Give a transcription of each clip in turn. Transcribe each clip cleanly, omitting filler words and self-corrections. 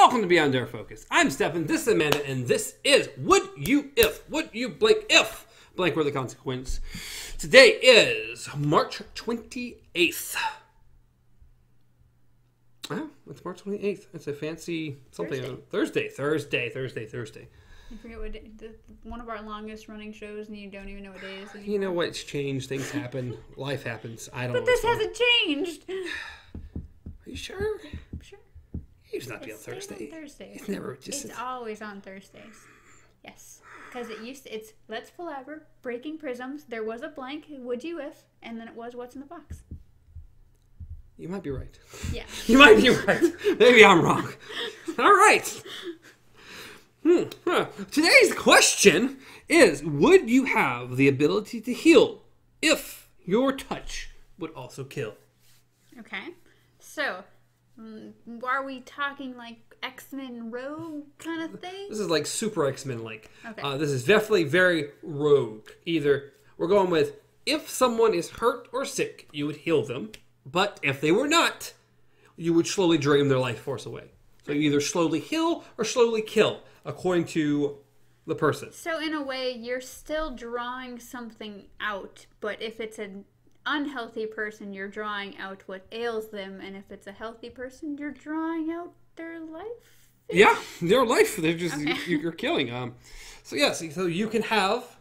Welcome to Beyond Our Focus. I'm Stefan, this is Amanda, and this is Would You Blank If Blank Were the Consequence. Today is March 28th. Oh, it's March 28th. It's a fancy something. Thursday. I forget what day, one of our longest running shows, and you don't even know what day it is anymore. You know what? It's changed. Things happen. Life happens. I don't know. But this hasn't changed. Are you sure? I'm sure. It used not to be on Thursday. On Thursdays. It's never just. It's always on Thursdays. Yes. Because it's Let's Palaver, Breaking Prisms, there was a blank, Would You If, and then it was What's in the Box. You might be right. Yeah. You might be right. Maybe I'm wrong. All right. Today's question is, would you have the ability to heal if your touch would also kill? Okay. So, are we talking like X-Men Rogue kind of thing? This is like super X-Men like. Okay. This is definitely very rogue. Either we're going with, if someone is hurt or sick, you would heal them. But if they were not, you would slowly drain their life force away. So you either slowly heal or slowly kill, according to the person. So in a way, you're still drawing something out, but if it's an unhealthy person, you're drawing out what ails them, and if it's a healthy person, you're drawing out their life. Yeah, their life. They're just Okay. you're killing. So yes, so you can have.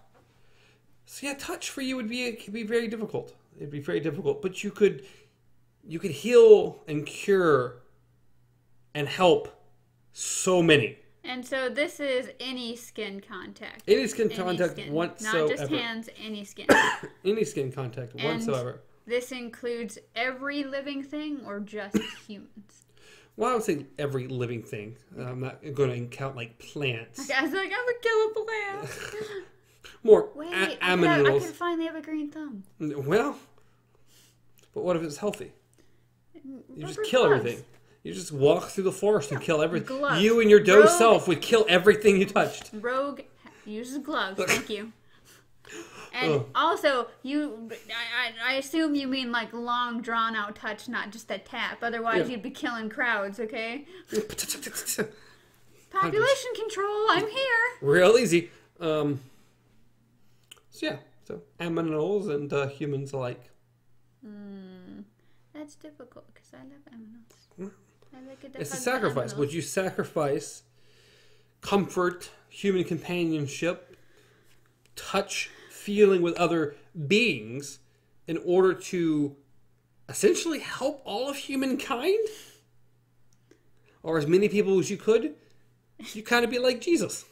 So yeah, touch for you could be very difficult. It'd be very difficult, but you could heal and cure and help so many. And so this is any skin contact. Any skin contact skin. whatsoever. Not just hands, any skin. Any skin contact whatsoever. This includes every living thing or just humans? Well, I would say every living thing. I'm not going to count like plants. Okay, I was like, I would kill a plant. More Wait, I aminals. could finally have a green thumb. Well, but what if it's healthy? You just Rubber kill gloves. everything. You just walk through the forest and kill everything. Gloves. You and your doe Rogue. self would kill everything you touched. Rogue uses gloves. Thank you. And also, I assume you mean like long, drawn out touch, not just a tap. Otherwise, you'd be killing crowds. Okay. Population control. I'm here. Real easy. So yeah. So aminals and humans alike. That's difficult because I love animals. I like It's a sacrifice. Would you sacrifice comfort, human companionship, touch, feeling with other beings in order to essentially help all of humankind? Or as many people as you could? You kind of be like Jesus.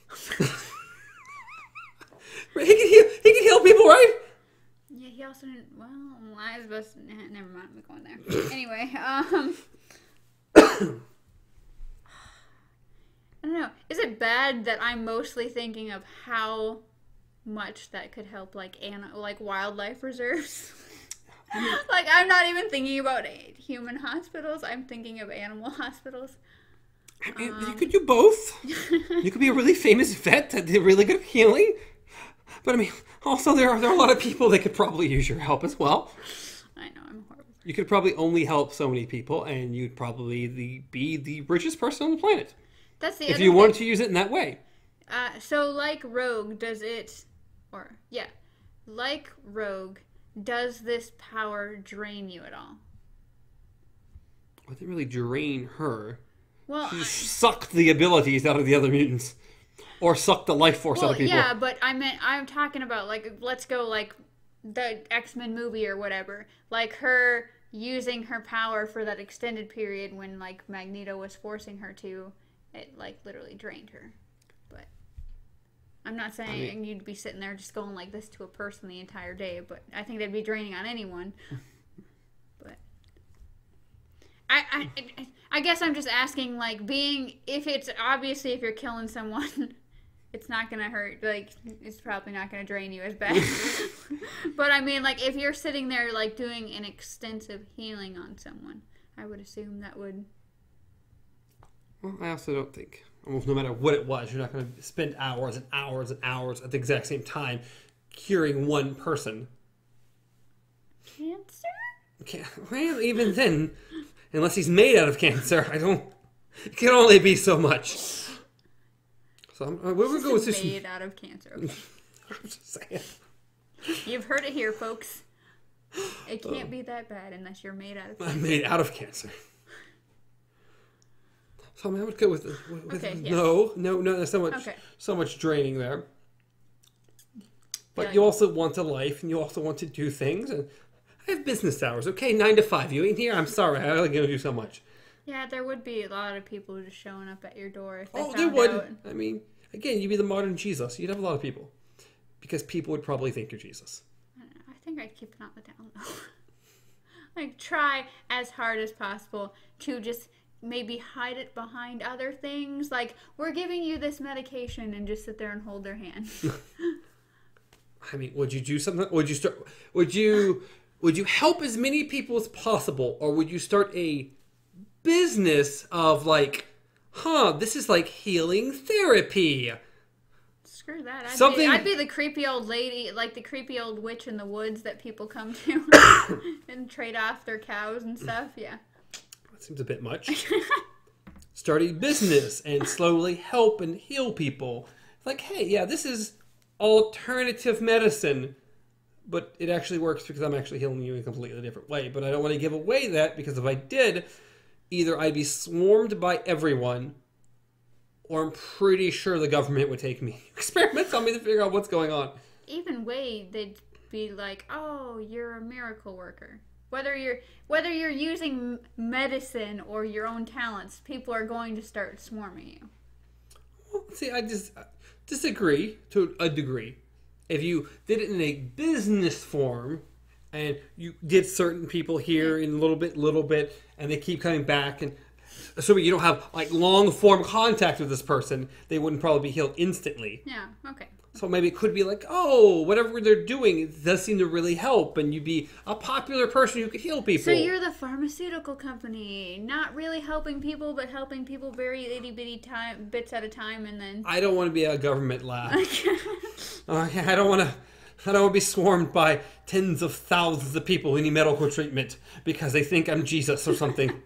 He can heal people, right? Yeah, he also didn't. Well, I was supposed to. Never mind. I'm going there. Anyway, I don't know. Is it bad that I'm mostly thinking of how much that could help, like wildlife reserves? Like, I'm not even thinking about human hospitals. I'm thinking of animal hospitals. I mean, you could do both. You could be a really famous vet that did really good healing. But I mean, also there are a lot of people that could probably use your help as well. I know, I'm horrible. You could probably only help so many people, and you'd probably be the richest person on the planet. That's the if other you thing. wanted to use it in that way. So like Rogue, like Rogue, does this power drain you at all? I didn't really drain her. Well, She just sucked the abilities out of the other mutants. Or suck the life force out of people. Yeah, but I'm talking about, like, let's go, like, the X-Men movie or whatever. Like, her using her power for that extended period when, like, Magneto was forcing her to, it, like, literally drained her. But I'm not saying you'd be sitting there just going like this to a person the entire day, but I think that'd be draining on anyone. But I guess I'm just asking, like, if you're killing someone, it's not gonna hurt, like, it's probably not gonna drain you as bad. But I mean, like, if you're sitting there, like, doing an extensive healing on someone, I would assume that would... Well, I also don't think, almost no matter what it was, you're not going to spend hours and hours and hours at the exact same time curing one person. Cancer? Well, even then, unless he's made out of cancer, I don't... It can only be so much. So we're going to go with this. Made out of cancer. Okay. I'm just saying. You've heard it here, folks. It can't be that bad unless you're made out of cancer. I'm made out of cancer. So I would go with okay, yes. no. There's so much draining there. But you also want a life, and you also want to do things. And I have business hours. Okay, 9 to 5. You ain't here. I'm sorry. I'm only going to do so much. Yeah, there would be a lot of people just showing up at your door if they found there would. out. I mean, again, you'd be the modern Jesus. You'd have a lot of people. Because people would probably think you're Jesus. I think I'd keep it on the down low. Like, try as hard as possible to just maybe hide it behind other things. Like, we're giving you this medication, and just sit there and hold their hand. I mean, would you do something? Would you help as many people as possible? Or would you start a business of like, this is like healing therapy? Screw that. I'd be the creepy old lady, like the creepy old witch in the woods that people come to and trade off their cows and stuff. Yeah. That seems a bit much. Start a business and slowly help and heal people. Like, hey, yeah, this is alternative medicine, but it actually works because I'm actually healing you in a completely different way. But I don't want to give away that, because if I did, either I'd be swarmed by everyone, or I'm pretty sure the government would take me experiments on me to figure out what's going on. Even way, they'd be like, "Oh, you're a miracle worker." Whether you're using medicine or your own talents, people are going to start swarming you. Well, see, I just disagree to a degree. If you did it in a business form, and you did certain people here in a little bit, and they keep coming back, and assuming you don't have like long form contact with this person, they wouldn't probably be healed instantly. Yeah, okay. So maybe it could be like, whatever they're doing, it does seem to really help, and you'd be a popular person who could heal people. So you're the pharmaceutical company, not really helping people, but helping people very itty bitty bits at a time, and then I don't want to be a government lab. I don't want to be swarmed by tens of thousands of people who need medical treatment because they think I'm Jesus or something.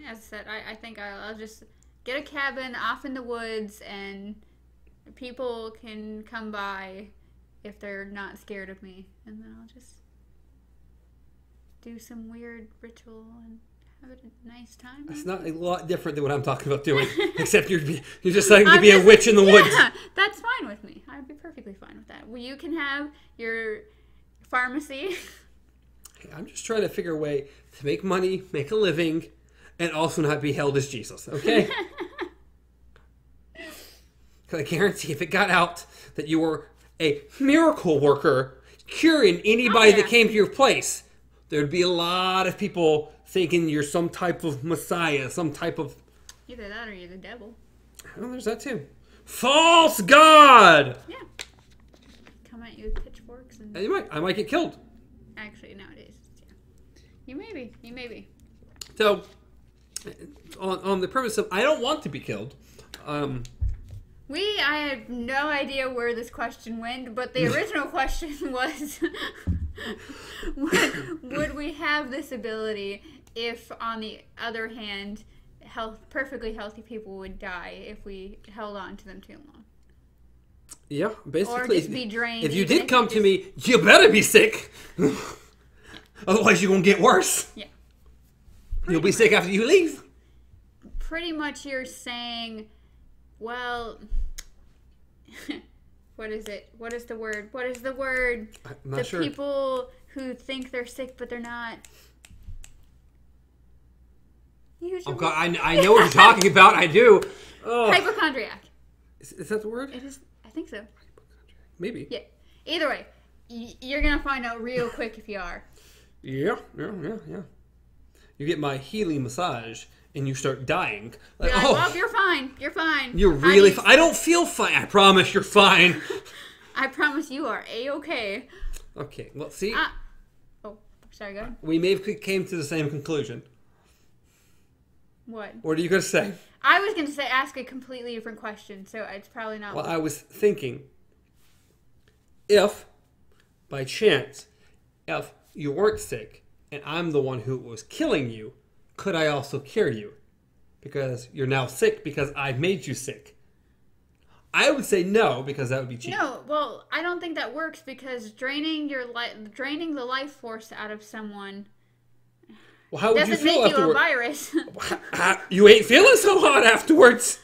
As I said, I think I'll just get a cabin off in the woods, and people can come by if they're not scared of me, and then I'll just do some weird ritual and have a nice time. It's not a lot different than what I'm talking about doing, except you're just saying to be a witch in the woods. Yeah, that's fine with me. I'd be perfectly fine with that. Well, you can have your pharmacy. I'm just trying to figure a way to make money, make a living, and also not be held as Jesus, okay? Because I guarantee if it got out that you were a miracle worker curing anybody that came to your place, there'd be a lot of people thinking you're some type of messiah, some type of... Either that or you're the devil. Oh, there's that too. False God! Yeah. Come at you with pitchforks and... I might get killed. Actually, nowadays, yeah. You may be. So, on the premise of I don't want to be killed, I had no idea where this question went, but the original question was, would we have this ability if, on the other hand, perfectly healthy people would die if we held on to them too long? Yeah, basically. Or just be drained. If you did come to me, you better be sick. Otherwise, you're going to get worse. Yeah. You'll be sick after you leave. Pretty much you're saying, well, what is it? What is the word? I'm not sure. The people who think they're sick but they're not. Oh God, I know what you're talking about. I do. Oh. Hypochondriac. Is that the word? It is. I think so. Maybe. Yeah. Either way, you're gonna find out real quick if you are. Yeah. You get my healing massage, and you start dying. Like, well, you're fine. You're fine. You're really fine. I don't feel fine. I promise you're fine. I promise you are A-okay. Okay, well, see? Oh, sorry, go ahead. We may have came to the same conclusion. What? What are you going to say? I was going to say ask a completely different question, so it's probably not... Well, I was thinking, if, by chance, if you weren't sick, and I'm the one who was killing you, could I also cure you? Because you're now sick because I made you sick. I would say no, because that would be cheap. No, well, I don't think that works because draining the life force out of someone Well, how would you doesn't feel make you a afterwards? virus. You ain't feeling so hot afterwards.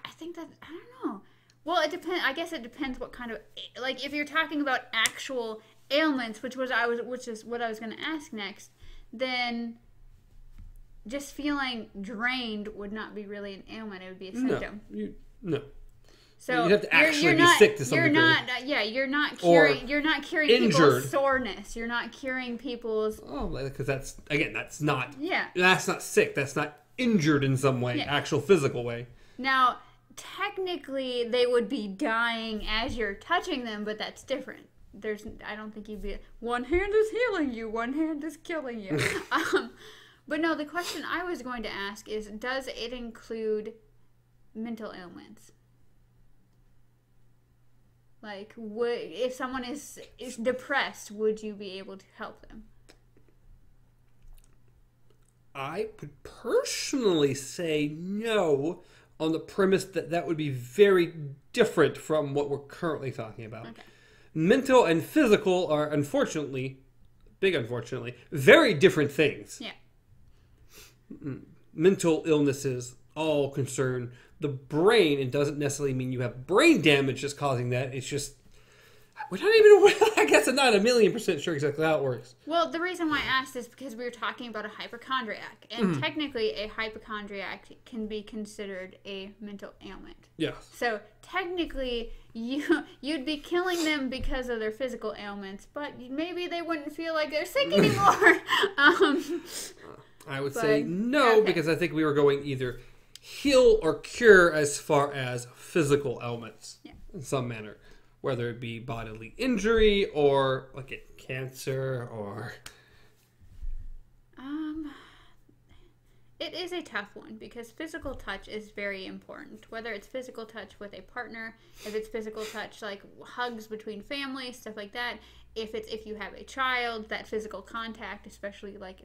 I think that, I don't know. Well, it depends. I guess it depends what kind of, like, if you're talking about actual ailments, which is what I was going to ask next, then just feeling drained would not be really an ailment. It would be a symptom. No. So you have to actually be sick to some degree. You're not curing injured. people's soreness. You're not curing people's. Oh, because that's not. Yeah. That's not sick. That's not injured in some way, actual physical way. Now, technically, they would be dying as you're touching them, but that's different. I don't think you'd be. One hand is healing you. One hand is killing you. But no, the question I was going to ask is: does it include mental ailments? Like, if someone is depressed, would you be able to help them? I would personally say no, on the premise that would be very different from what we're currently talking about. Okay. Mental and physical are, unfortunately, very different things. Yeah. Mental illnesses all concern the brain. It doesn't necessarily mean you have brain damage that's causing that. It's just, we're not even, I guess I'm not 1,000,000% sure exactly how it works. Well, the reason why I asked is because we were talking about a hypochondriac. And technically, a hypochondriac can be considered a mental ailment. Yes. So, technically, you'd be killing them because of their physical ailments, but maybe they wouldn't feel like they're sick anymore. I would say no, because I think we were going either heal or cure as far as physical ailments in some manner, whether it be bodily injury or like a cancer or. It is a tough one because physical touch is very important. Whether it's physical touch with a partner, if it's physical touch like hugs between families, stuff like that. If you have a child, that physical contact, especially like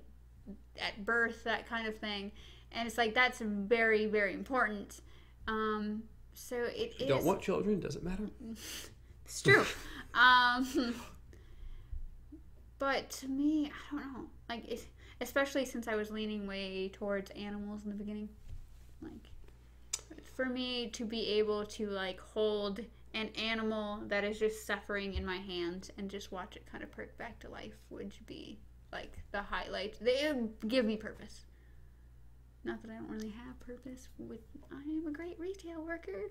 at birth, that kind of thing. And it's like, that's very, very important. So it is. You don't want children, doesn't matter. It's true. But to me, I don't know. Like, especially since I was leaning way towards animals in the beginning. Like, for me to be able to, like, hold an animal that is just suffering in my hands and just watch it kind of perk back to life would be, like, the highlight. It would give me purpose. Not that I don't really have purpose. I am a great retail worker.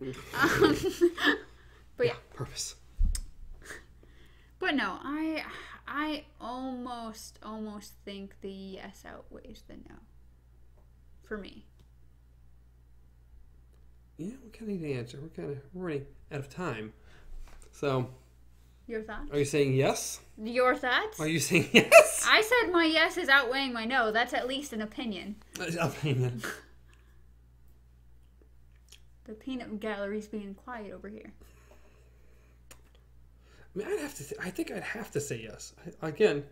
But yeah. Purpose. But no, I almost think the yes outweighs the no. For me. Yeah, we kind of need to answer. We're running out of time. So. Your thoughts? Are you saying yes? Your thoughts? Are you saying yes? I said my yes is outweighing my no. That's at least an opinion. Opinion. The peanut gallery's being quiet over here. I mean, I think I'd have to say yes. Again,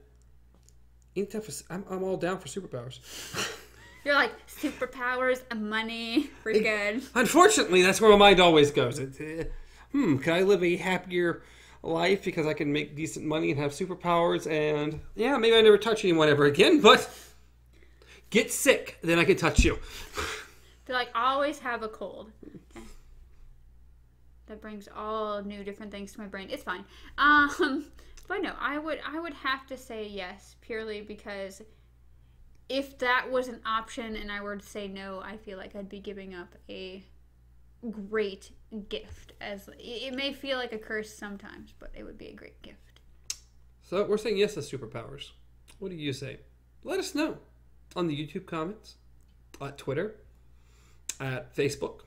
I'm all down for superpowers. You're like, superpowers, money, we're good. Unfortunately, that's where my mind always goes. Can I live a happier life because I can make decent money and have superpowers? And yeah, maybe I never touch anyone ever again, but get sick, then I can touch you. They're like, always have a cold. Okay. That brings all new different things to my brain. It's fine. But no, I would have to say yes, purely because if that was an option and I were to say no, I feel like I'd be giving up a great gift. As it may feel like a curse sometimes, but it would be a great gift. So we're saying yes to superpowers. What do you say? Let us know on the YouTube comments, at Twitter, at Facebook,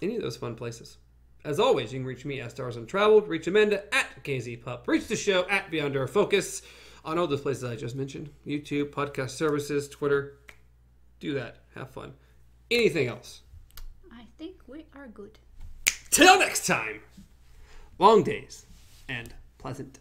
any of those fun places. As always, you can reach me at Stars Untraveled, reach Amanda at KZPup, reach the show at Beyond Our Focus on all those places I just mentioned. YouTube, podcast services, Twitter. Do that. Have fun. Anything else? I think we are good. Till next time. Long days and pleasant